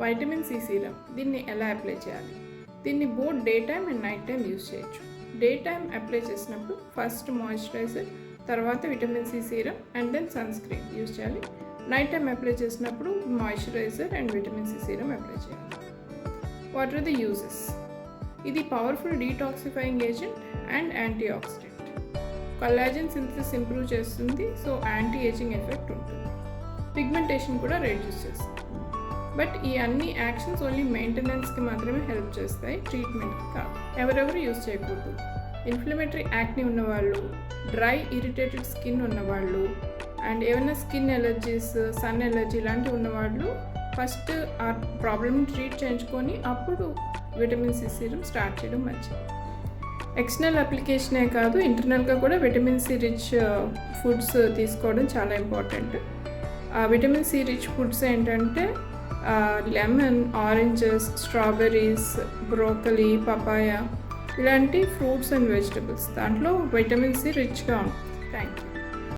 Vitamin C serum, దీన్ని ఎలా apply చేయాలి? దీన్ని both day time and night time use చేయొచ్చు. డే టైం అప్లై చేసినప్పుడు ఫస్ట్ మాయిశ్చరైజర్, తర్వాత vitamin C serum and then sunscreen use చేయాలి. నైట్ టైం అప్లై చేసినప్పుడు moisturiser and vitamin C serum apply చేయాలి. What are the uses? ఇది powerful detoxifying agent and antioxidant. Collagen synthesis improve చేస్తుంది, so anti ageing effect ఉంటుంది. Pigmentation కూడా reduce చేస్తుంది. But ఈ అన్ని యాక్షన్స్ ఓన్లీ మెయింటెనెన్స్కి మాత్రమే హెల్ప్ చేస్తాయి, ట్రీట్మెంట్కి కాదు. ఎవరెవరు యూజ్ చేయకూడదు? ఇన్ఫ్లమేటరీ యాక్ని ఉన్నవాళ్ళు, డ్రై ఇరిటేటెడ్ స్కిన్ ఉన్నవాళ్ళు, అండ్ ఏమైనా స్కిన్ ఎలర్జీస్, సన్ ఎలర్జీ ఇలాంటివి ఉన్నవాళ్ళు ఫస్ట్ ఆ ప్రాబ్లమ్ని ట్రీట్ చేయించుకొని అప్పుడు విటమిన్ సి సీరం స్టార్ట్ చేయడం మంచిది. ఎక్స్టర్నల్ అప్లికేషనే కాదు, ఇంటర్నల్గా కూడా విటమిన్ సి రిచ్ ఫుడ్స్ తీసుకోవడం చాలా important. Vitamin C rich foods ఏంటంటే lemon, oranges, strawberries, broccoli, papaya ఇలాంటి ఫ్రూట్స్ అండ్ వెజిటబుల్స్. దాంట్లో విటమిన్ సి రిచ్గా ఉంటుంది. Thank you.